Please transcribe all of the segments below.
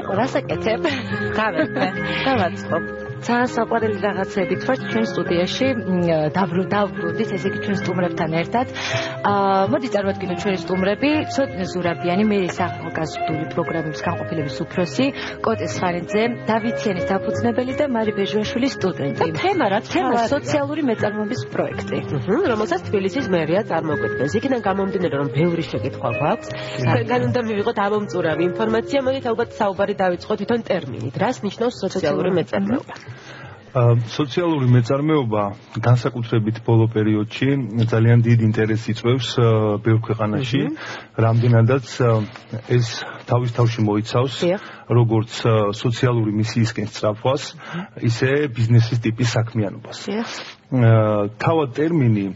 მაიკო, რასაკეთებ? დავაწყობ. საყვარელი რაღაცებით ვართ ჩვენ სტუდიაში დავბრუნდით, ესე იგი ჩვენ სტუმრებთან ერთად. მოდი წარმოვადგინოთ ჩვენი სტუმრები. ცოტნე ზურაბიანი, მე ახალგაზრდული პროგრამების განყოფილების უფროსი, კოტე სხარიძე, დავითიანის დაფუძნებელი და მარი ბეჟუაშვილის სტუდენტი. თემა რა? თემა სოციალური მეწარმოების პროექტი, რომელსაც თბილისის მერია წარმოგვიდგენს. იქიდან გამომდინარე, რომ ბევრი შეკითხვა გვაქვს. თქვენგან უნდა მივიღოთ ამომწურავი ინფორმაცია. მოდით ალბათ საუბარი დავიწყოთ თვითონ ტერმინით. რას ნიშნავს სოციალური მეწარმეობა? სოციალური მეწარმეობა განსაკუთრებით ბოლო პერიოდში ძალიან დიდ ინტერესს იწვევს ბევრ ქვეყანაში, რამდენადაც ეს თავის თავში მოიცავს როგორც სოციალური მისიისკენ სწრაფვას, ისე ბიზნესის ტიპის საქმიანობას. თავად ტერმინი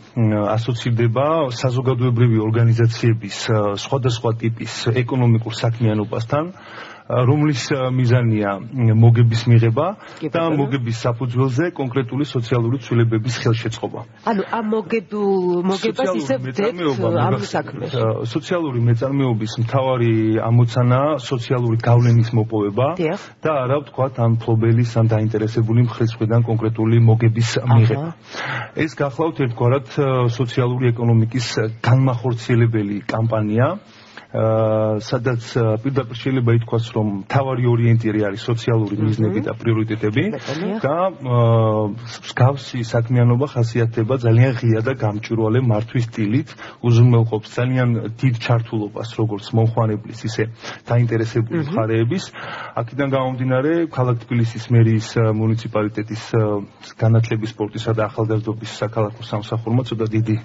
ასოცირდება საზოგადოებრივი ორგანიზაციების სხვადასხვა ტიპის ეკონომიკურ საქმიანობასთან, რომლის მიზანია მოგების მიღება და მოგების საფუძველზე კონკრეტული სოციალური ცვლილებების ხელშეწყობა. ანუ ამ მოგებას ისე ვდებთ ამ საქმეს. სოციალური მეწარმეობის მთავარი ამოცანაა სოციალური გავლენის მოპოვება და არა ვთქვათ ამ მფლობელის ან დაინტერესებული მხრის მხრიდან კონკრეტული მოგების მიღება. ეს გახლავთ ერთგვარად სოციალური ეკონომიკის განმახორციელებელი კამპანია, სადაც პირდაპირ შეიძლება ითქვას, რომ მთავარი ორიენტირი არის სოციალური მიზნები და პრიორიტეტები და მსგავსი საქმიანობა ხასიათდება ძალიან ღია და გამჭვირვალე მართვის სტილით, უზრუნველყოფს ძალიან დიდ ჩართულობას როგორც მომხმარებლის, ისე დაინტერესებული მხარეების. აქედან გამომდინარე, ქალაქ თბილისის მერიის მუნიციპალიტეტის განათლების, სპორტისა და ახალგაზრდობის საქალაქო სამსახურმა ცოტა დიდი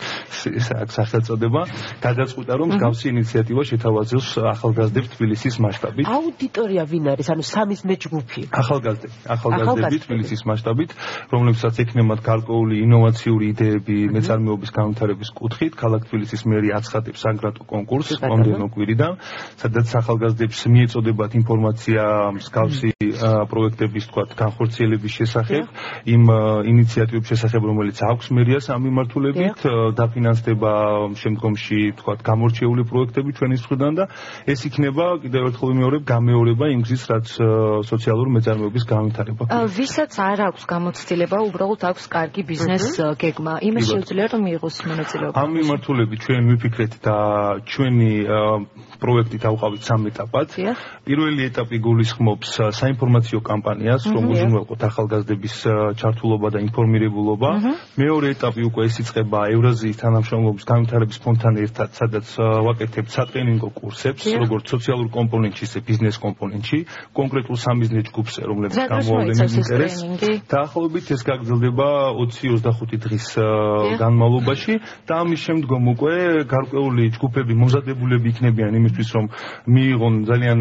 სახელწოდება გადაწყვიტა, რომ მსგავსი ინიციატივა შეთავაზოს ახალგაზრდებს თბილისის მასშტაბით. აუდიტორია ვინ არის? ანუ სამიზნე ჯგუფი. ახალგაზრდები თბილისის მასშტაბით, რომლებსაც ექნებათ გარკვეული ინოვაციური იდეები მეწარმეობის განვითარების კუთხით, ქალაქ თბილისის მერია აცხადებს საგრანტო კონკურსს მომდევნო კვირიდან, სადაც ახალგაზრდებს მიეწოდებათ ინფორმაცია მსგავსი პროექტების განხორციელების შესახებ, იმ ინიციატივების შესახებ, რომელიც აქვს მერიას ამ მიმართულებით, დაფინანსდება შემდგომში გამორჩეული პროექტები ჩვენი მხრიდან და ეს იქნება კიდევ ერთხელ ვიმეორებ გამეორება იმ გზის, რაც სოციალური მეწარმეობის განვითარება. ვისაც არ აქვს გამოცდილება, უბრალოდ აქვს კარგი ბიზნეს გეგმა, იმას შეუძლია რომ მიიღოს მონაწილეობა. ამ მიმართულებით ჩვენ ვიფიქრეთ და ჩვენი პროექტი დავყავით 3 ეტაპად. პირველი ეტაპი გულისხმობს საინფორმაციო კამპანიას, რომ უზრუნველყოთ ახალგაზრდების ჩართულობა და ინფორმირებულობა. მეორე ეტაპი უკვე ეს იწყება ევრაზიის თანამშრომლობის განვითარების ფონდთან ერთად, სადაც ვაკეთებთ სატრენინგო კურსებს, როგორც სოციალურ კომპონენტში, ისე ბიზნეს კომპონენტში, კონკრეტულ სამიზნე ჯგუფს, რომლებიც გამოავლენენ ინტერესს. დაახლოებით ეს გაგრძელდება 20-25 დღის განმავლობაში და ამის შემდგომ უკვე გარკვეული ჯგუფები მომზადებულები იქნებიან იმისთვის, რომ მიიღონ ძალიან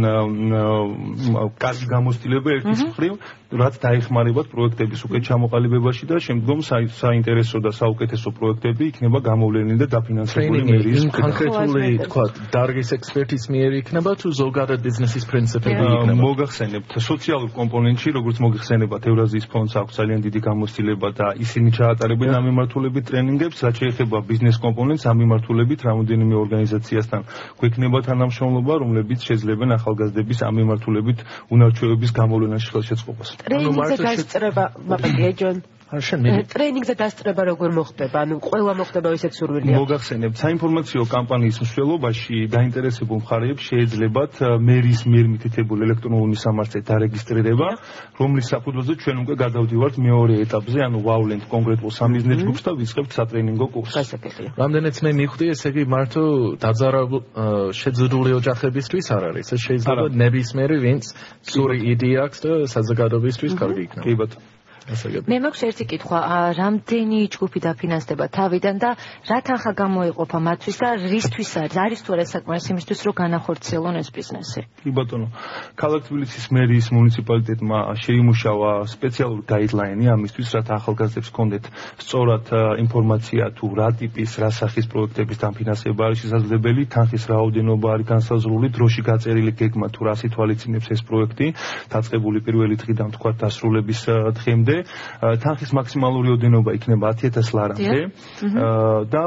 კარგი გამოცდილება ერთის მხრივ, რაც დაეხმარებათ პროექტების უკვე ჩამოყალიბებაში და შემდგომ საინტერესო და საუკეთესო პროექტები იქნება გამოვლენილი და დაფინანსებული მერიის მხრიდან. კონკრეტული, თქვა, დარგის ექსპერტის მიერ იქნება თუ ზოგადად ბიზნესის პრინციპები იქნება? მოგახსენებთ, სოციალურ კომპონენტში, როგორც მოგიხსენებათ, ევრაზიის ფონდს აქვს ძალიან დიდი გამოცდილება და ისინი ჩაატარებენ ამ მიმართულებით ტრენინგებს, რაც შეეხება ბიზნეს კომპონენტს, ამ მიმართულებით რამოდენიმე ორგანიზაციასთან გვექნება თანამშრომლობა, რომლებიც შეძლებენ ახალგაზრდების ამ მიმართულებით უნარჩვევების გამოვლენაში ხელშეწყობას. ტრენინგზე დასწრება, მაგალითად, ტრენინგზე დასწრება როგორ მოხდება? ანუ ყველა მოხდება ისეთ სურვილია. მოგახსენებთ, საინფორმაციო კამპანიის მსვლელობაში დაინტერესებულ მხარეებს შეეძლებათ მერის მიერ მითითებულ ელექტრონულ მისამართზე დარეგისტრირება, რომლის საფუძველზე ჩვენ უკვე გადავდივართ მეორე ეტაპზე, ანუ ვავლენთ კონკრეტულ სამიზნე ჯგუფს და ვიწყებთ სატრენინგო კურსს. რამდენიც მე მივხვდი, ესე იგი მარტო დაძარალ შეძრული ოჯახებისთვის არ არის. ეს შეიძლება ნებისმიერი ვინც სური იდეა აქვს და საზოგადოებისთვის კარგი იქნება. კი ბატონო. მე მაქვს ერთი კითხვა, რამდენი ჯგუფი დაფინანსდება თავიდან და რა თანხა გამოიყოფა მათთვის და რისთვის არის თუ არა საკმარისი იმისთვის, რომ განახორციელონ ეს ბიზნესი? კი ბატონო, ქალაქ თბილისის მერიის მუნიციპალიტეტმა შეიმუშავა სპეციალური გაიდლაინი ამისთვის, რათა ახალგაზრდებს ჰქონდეთ სწორად ინფორმაცია თუ რა ტიპის, რა სახის პროექტების დაფინანსება არის შესაძლებელი, თანხის რაოდენობა არის განსაზღვრული, დროში გაწერილი გეგმა თუ რას ითვალისწინებს ეს პროექტი, დაწყებული პირველი დღიდან თქვა დასრულების დღემდე. ლარამდე, თანხის მაქსიმალური ოდენობა იქნება 10,000 ლარამდე და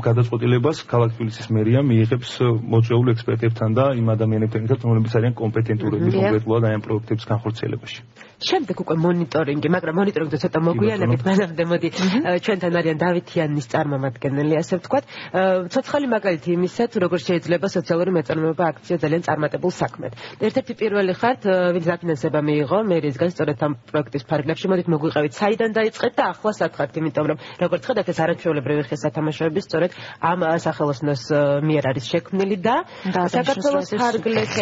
გადაწყვეტილებას ქალაქ თბილისის მერია მიიღებს მოწვეულ ექსპერტებთან და იმ ადამიანებთან, რომლებიც არიან კომპეტენტურები კონკრეტულად აი ამ პროექტების განხორციელებაში. შემდეგ უკვე მონიტორინგი, მაგრამ მონიტორინგზე ცოტა მოგვიანებით, მანამდე მოდი ჩვენთან არიან დავითიანის წარმომადგენელი, ასე ვთქვათ. ცოცხალი მაგალითი იმისა, თუ როგორ შეიძლება სოციალური მეწარმეობა აქცია ძალიან წარმატებულ საქმედ. ერთ-ერთი პირველი ხართ, ვინც დაფინანსება მიიღო მერიისგან სწორედ ამ პროექტის ფარგლებში, მოდით მოგვიყევით, საიდან დაიწყეთ და ახლა სათხართ, იმიტომ რომ როგორც ხედავთ, ეს არაჩვეულებრივი ხე სათამაშოები სწორედ ამ სახელოსნოს მიერ არის შექმნილი და საქართველოს ფარგლებს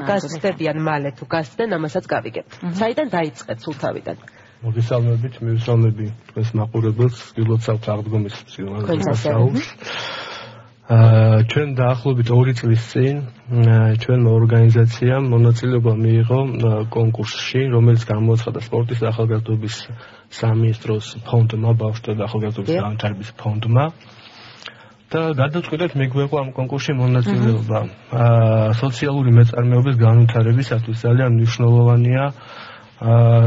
გასცდებიან მალე თუ გასცდნენ, ამასაც გავიგებთ. საიდან დაიწყეთ სულ თავიდან? მოგესალმებით, მივესალმები თქვენს მაყურებელს, გილოცავთ აღდგომის მსგავსს. ჩვენ დაახლოებით 2 წლის წინ ჩვენმა ორგანიზაციამ მონაწილეობა მიიღო კონკურსში, რომელიც გამოაცხადა სპორტის და ახალგაზრდობის სამინისტროს ფონდმა, ბავშვთა და ახალგაზრდობის განვითარების ფონდმა. და გადაწყვეტეთ მიგვეღო ამ კონკურსში მონაწილეობა. სოციალური მეწარმეობის განვითარებისათვის ძალიან მნიშვნელოვანია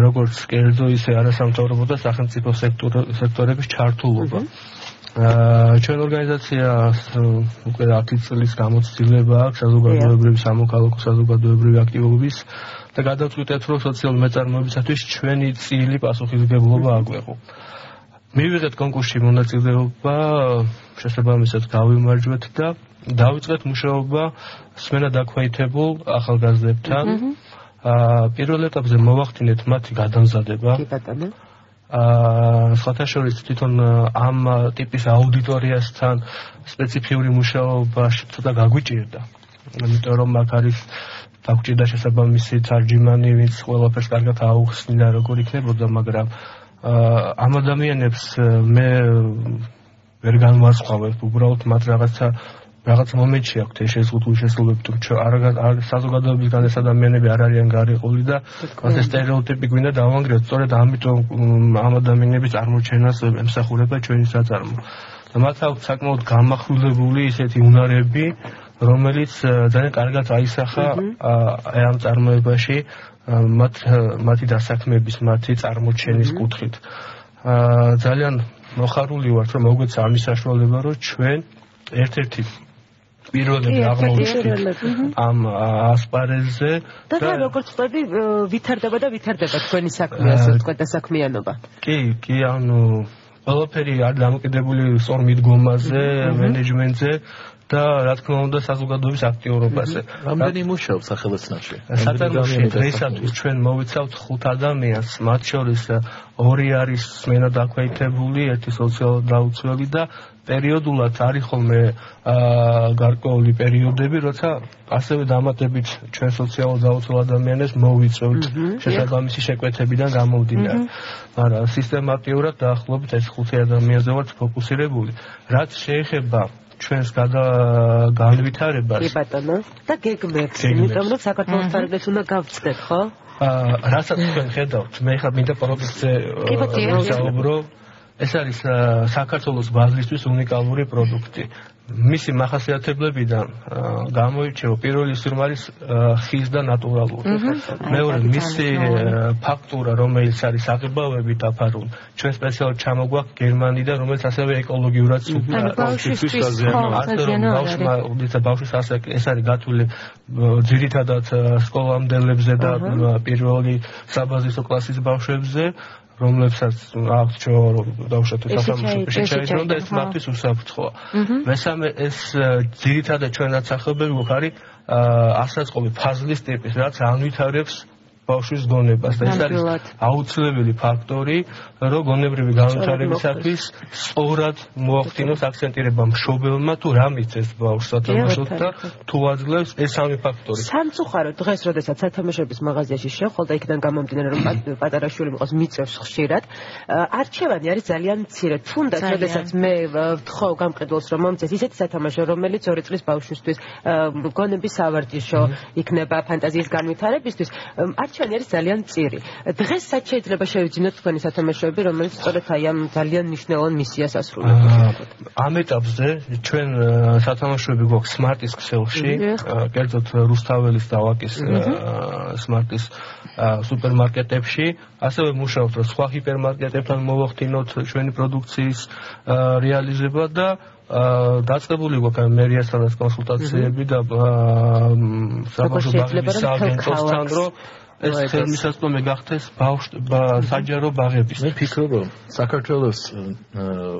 როგორც კერძო, ისე არასამთავრობო და სახელმწიფო სექტორების ჩართულობა. ჩვენ ორგანიზაციას უკვე 10 წლის გამოცდილება აქვს საზოგადოებრივი სამოქალაქო საზოგადოებრივი აქტივობის და გადაწყვეტეთ, რომ სოციალური მეწარმეობისათვის ჩვენი წილი პასუხისმგებლობა აგვეღო. მივიღეთ კონკურსში მონაწილეობა, შესაბამისად გავიმარჯვეთ და დავიწყეთ მუშაობა სმენა დაქვეითებულ ახალგაზრდებთან. პირველ ეტაპზე მოვახდინეთ მათი გადამზადება. სხვათა შორის თვითონ ამ ტიპის აუდიტორიასთან სპეციფიური მუშაობა ცოტა გაგვიჭირდა. იმიტომ რომ აქ არის დაგვჭირდა შესაბამისი თარჯიმანი, ვინც ყველაფერს კარგად აუხსნიდა, როგორ იქნებოდა, მაგრამ ამ ადამიანებს მე ვერ განვასხვავებ, უბრალოდ მათ რაღაც მომენტში აქვთ ეს შეზღუდული შესრულები, თუ საზოგადოების განეს ადამიანები არ არიან გარიყული და ეს სტერეოტიპი გვინდა დავანგრიოთ, სწორედ ამიტომ ამ ადამიანების წარმოჩენას ემსახურება ჩვენი საწარმო. და მათ აქვთ საკმაოდ გამახვილებული ისეთი უნარები, რომელიც ძალიან კარგად აისახა ამ წარმოებაში მათი დასაქმების, მათი წარმოჩენის კუთხით. ძალიან მოხარული ვართ, რომ მოგვეცა ამის საშუალება, რომ ჩვენ ერთ-ერთი პირველები აღმოჩნდით ამ ასპარეზზე და როგორც ვთქვი, ვითარდება თქვენი საქმე, ასე ვთქვათ, და საქმიანობა. კი, ანუ ყველაფერი არის დამოკიდებული სწორ მიდგომაზე, მენეჯმენტზე და რა თქმა უნდა საზოგადოების აქტიურობაზე. რამდენი მუშაობს სახელოსნოში? საწარმოში დღეისათვის ჩვენ მოვიცავთ 5 ადამიანს, მათ შორის 2 არის სმენა დაქვეითებული, 1 სოციალურად დაუცველი და პერიოდულად არის ხოლმე გარკვეული პერიოდები, როცა ასევე დამატებით ჩვენ სოციალურად დაუცველ ადამიანებს მოვიწევთ შესაბამისი შეკვეთებიდან გამომდინარე. მაგრამ სისტემატიურად დაახლოებით ეს 5 ადამიანზე ვართ ფოკუსირებული. რაც შეეხება ჩვენს განვითარებას. კი ბატონო, და გეგმებს, იმიტომ რომ საქართველოს ფარგლებს უნდა გავწდეთ, ხო? რასაც თქვენ ხედავთ, მე ხა მინდა პროდუქტზე ვსაუბრო. ეს არის საქართველოს ბაზრისთვის უნიკალური პროდუქტი. მისი მახასიათებლებიდან გამოირჩევა პირველი სურმა არის ხის და ნატურალური. მეორე მისი ფაქტურა, რომელიც არის აღებავებით დაფარული. ჩვენ სპეციალურად ჩამოგვაქვს გერმანიდან, რომელიც ასევე ეკოლოგიურად სუფთა. ბავშვის ეს არის გათვლილი ძირითადად სკოლამდელებზე და პირველი საბაზისო კლასის ბავშვებზე. რომლებსაც აქვს დავუშვათ სასამართლოში შეჭრა და ეს მათთვის უსაფრთხოა. მესამე ეს ძირითადად ჩვენ ნაცახობები არის ასაწყობი ფაზლის ტიპის, რაც ანვითარებს ბავშვის გონებას და ეს არის აუცილებელი ფაქტორი, რომ გონებრივი განვითარებისათვის სწორად მოახდინოს აქცენტირება მშობელმა თუ რა მისცეს ბავშვს სათამაშოდ და თუ აძლევს ეს სამი ფაქტორი. სამწუხაროდ დღეს, როდესაც სათამაშოების მაღაზიაში შევხვალ და იქიდან გამომდინარე, რომ პატარა შვილი მიყავს მიწევს ხშირად, არჩევანი არის ძალიან მცირე. თუნდაც როდესაც მე ვთხოვ გამყიდველს, რომ მომწეს ისეთი სათამაშო, რომელიც 2 წლის ბავშვისთვის გონების სავარჯიშო იქნება ფანტაზიის განვითარებისთვის, არჩევანი არის ძალიან მწირი. დღეს სად შეიძლება შევიძინოთ თქვენი სათამაშოები, რომელიც სწორედ აი ამ ძალიან მნიშვნელოვან მისიას ასრულებს? ამ ეტაპზე ჩვენ სათამაშოები გვაქვს სმარტის ქსელში, კერძოდ რუსთაველის და ვაკის Smart-ის სუპერმარკეტებში, ასევე მუშაობთ, რომ სხვა ჰიპერმარკეტებთან მოვახდინოთ ჩვენი პროდუქციის რეალიზება და დაწყებული გვაქვს მერიასთან კონსულტაციები და საბავშვო ბაღების სააგენტოსთან, რომ ეს ხელმისაწვდომი გახდეს საჯარო ბაღების. მე ფიქრობ, რომ საქართველოს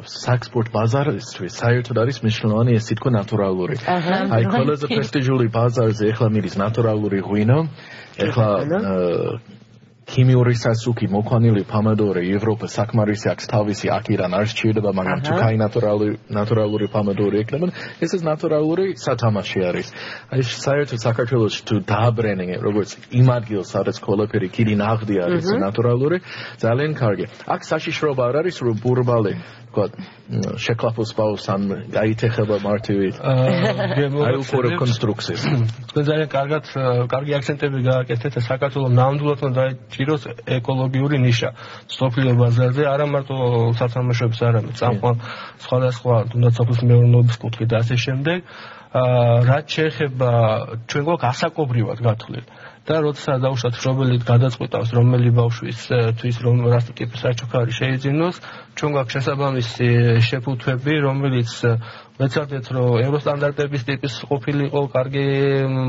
საექსპორტ ბაზარისთვის საერთოდ არის მნიშვნელოვანი ეს თქო ნატურალური. აი ყველაზე პრესტიჟული ბაზარზე ახლა მიდის ნატურალური ღვინო, ახლა ქიმიური სასუქი მოყვანილი პომიდორი ევროპა საკმარისი აქვს თავისი აქედან არ სჭირდება, მაგრამ თუ კაი ნატურალური პომიდორი ექნება, ეს ის ნატურალური სათამაში არის. აი საერთოდ საქართველოში თუ დააბრენენ როგორც იმ ადგილს, სადაც ყველაფერი კიდე ნაღდი არის ნატურალური, ძალიან კარგი. აქ საშიშროება არ არის, რომ ბურბალი შეკლაფოს ბავს ან გაითეხება მარტივით. აი უყურებ კონსტრუქციას. თქვენ ძალიან კარგი აქცენტები გააკეთეთ, საქართველოს ნამდვილად უნდა დაიჭიროს ეკოლოგიური ნიშა სოფლიო ბაზარზე, არა მარტო სათამაშოებს, არამედ წამყვან სხვადასხვა თუნდაც სოფლის მეურნეობის კუთხით და ასე შემდეგ. რაც შეეხება ჩვენ გვაქვს ასაკობრივად გათვლილი და როცა დავუშვათ შრობელით გადაწყვეტავს რომელი ბავშვისთვის რომ რა ტიპის საჩუქარი შეიძინოს, ჩვენ გვაქვს შესაბამისი შეფუთვები, რომელიც ვეცადეთ რომ ევროსტანდარტების ტიპის ყოფილიყო, კარგი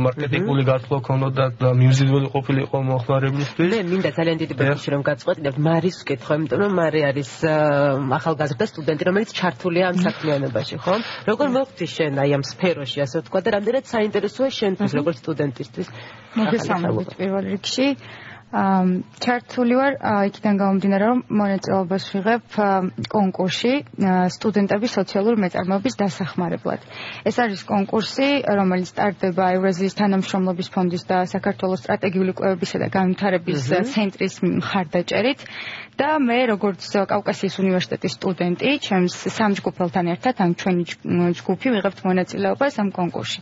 მარკეტინგული გათვლა ქონოდა და მიუზიდველი ყოფილიყო მოხმარებლისთვის. მე მინდა ძალიან დიდი ბეჭდში რომ გაწყვეტინებთ მარის ვკითხო, იმიტომ რომ მარი არის ახალგაზრდა სტუდენტი, რომელიც ჩართულია ამ საქმიანობაში, ხო? როგორ მოხდი შენ აი ამ სფეროში, ასე ვთქვა და რამდენად საინტერესოა შენთვის როგორც სტუდენტისთვის? მოგესალმებით პირველ რიგში. ჩართული ვარ იქიდან გამომდინარე, რომ მონაწილეობას ვიღებ კონკურსში სტუდენტების სოციალური მეწარმოების დასახმარებლად. ეს არის კონკურსი, რომელიც სტარტდება ევრაზიის თანამშრომლობის ფონდის და საქართველოს სტრატეგიული კვლევებისა და განვითარების ცენტრის მხარდაჭერით და მე როგორც კავკასიის უნივერსიტეტის სტუდენტი, ჩემს სამ ჯგუფელთან ერთად, ან ჩვენი ჯგუფი ვიღებთ მონაწილეობას ამ კონკურსში.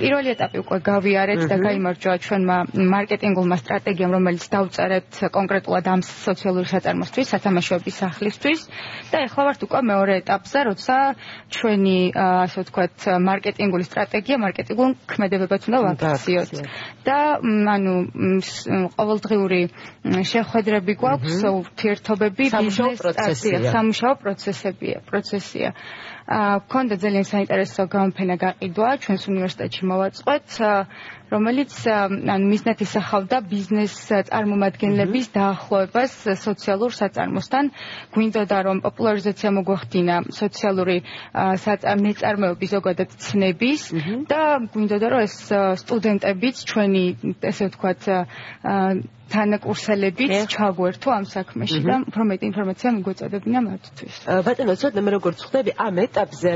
პირველი ეტაპი უკვე გავიარეთ და გაიმარჯვა ჩვენმა მარკეტინგულმა სტრატეგიამ, რომელიც დავწერეთ კონკრეტულად ამ სოციალური საწარმოსთვის, სათამაშოების სახლისთვის და ეხლა ვართ უკვე მეორე ეტაპზე, როცა ჩვენი ასე ვთქვათ მარკეტინგული სტრატეგია მარკეტინგულ ქმედებებად უნდა ვაქციოთ. და ანუ ყოველდღიური შეხვედრები გვაქვს, ურთიერთობები, სამუშაო პროცესია. Ქონდა ძალიან საინტერესო გამოფენა გაყიდვა ჩვენს უნივერსიტეტში მოვაწყვეთ, რომელიც მიზნად ისახავდა ბიზნეს წარმომადგენლების დაახლოებას სოციალურ საწარმოსთან. გვინდოდა რომ პოპულარიზაცია მოგვახდინა სოციალური მეწარმეობის ზოგადად ცნების და გვინდოდა რომ ეს სტუდენტებიც ჩვენი ესე ვთქვათ თანაკურსელებიც ჩაგვერთო ამ საქმეში და უფრო მეტი ინფორმაცია მიგვეწოდებინა მათთვის. ბატონო, ცოტა მე როგორც ხვდები ამ ეტაპზე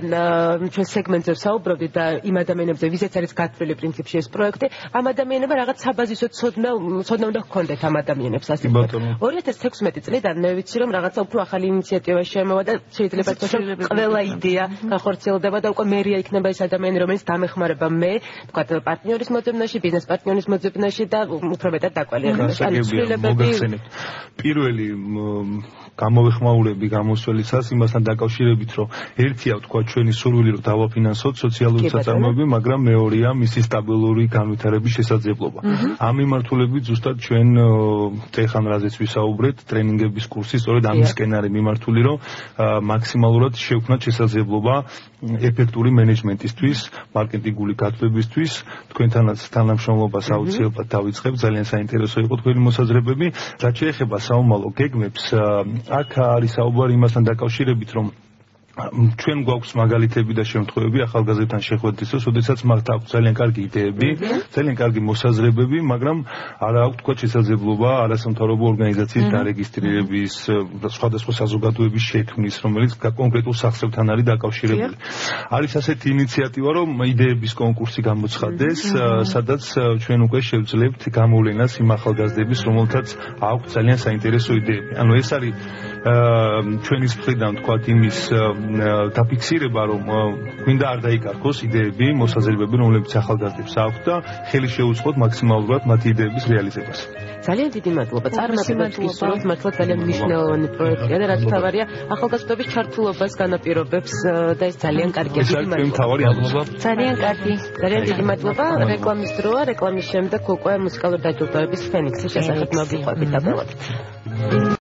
ჩვენ სეგმენტზე ვსაუბრობდი და იმ ადამიანებზე, ვისაც არის გათვლილი პრინციპში ეს პროექტი, ამ ადამიანებმა რაღაც საბაზისო ცოდნა უნდა ჰქონდეთ ამ ადამიანებს ასე ვთქვათ. 2016 წლიდან მე ვიცი რომ რაღაცა უფრო ახალი ინიციატივა შემოვა და შეიძლება ითქვას რომ ყველა იდეა განხორციელდება და უკვე მერია იქნება ეს ადამიანი, რომელიც დამეხმარება მე, ვთქვათ, პარტნიორის მოძებნაში, ბიზნეს პარტნიორის მოძებნაში და უფრო მეტად დაკვალიერებაში. პირველი გამოვეხმაურები გამოსვლისას იმასთან დაკავშირებით, რომ ერთია ვთქვა ჩვენი სურვილი რომ დავაფინანსოთ სოციალური საწარმოები, მაგრამ მეორეა მისი სტაბილური განვითარების შესაძლებლობა. ამ მიმართულებით ზუსტად ჩვენ ტეხან რაზეც ვისაუბრეთ, ტრენინგების კურსი სწორედ ამისკენ არის მიმართული, რომ მაქსიმალურად შევქმნათ შესაძლებლობა ეფექტური მენეჯმენტისთვის, მარკეტინგული გათვლებისთვის. თქვენთანაც თანამშრომლობას აუცილებლად დავიწყებ, ძალიან საინტერესო იყო თქვენი მოსაზრებები. რაც შეეხება საომალო გეგმებს, აქ არის საუბარი იმასთან დაკავშირებით, რომ ჩვენ გვაქვს მაგალითები და შემთხვევები ახალგაზრდთან შეხვედრისას, როდესაც მათ აქვს ძალიან კარგი იდეები, ძალიან კარგი მოსაზრებები, მაგრამ არ აქვს თქვა შესაძლებლობა არასამთავრობო ორგანიზაციის დარეგისტრირების, სხვადასხვა საზოგადოების შექმნის, რომელიც კონკრეტულ სახსრებთან არის დაკავშირებული. არის ასეთი ინიციატივა, რომ იდეების კონკურსი გამოცხადდეს, სადაც ჩვენ უკვე შევძლებთ გამოვლენას იმ ახალგაზრდების, რომელთაც აქვს ძალიან საინტერესო იდეები. ანუ ეს არის ჩვენი მხრიდან თქვა იმის დაფიქსირება, რომ გვინდა არ დაიკარგოს იდეები, მოსაზრებები, რომლებიც ახალგაზრდებს აქვთ და ხელი შეუწყოთ მაქსიმალურად მათი იდეების რეალიზებას. ძალიან დიდი მადლობა. წარმატებებს გისურვებთ, მართლა ძალიან მნიშვნელოვანი პროექტია და რაც თავარია, ახალგაზრდობის ჩართულობას განაპირობებს და ეს ძალიან კარგია. ძალიან კარგი. ძალიან დიდი მადლობა. რეკლამის დროა, რეკლამის შემდეგ უკვე მუსიკალური დაჯილდოების ფენიქსის შესახებ მოგიყვებით და ველოდით.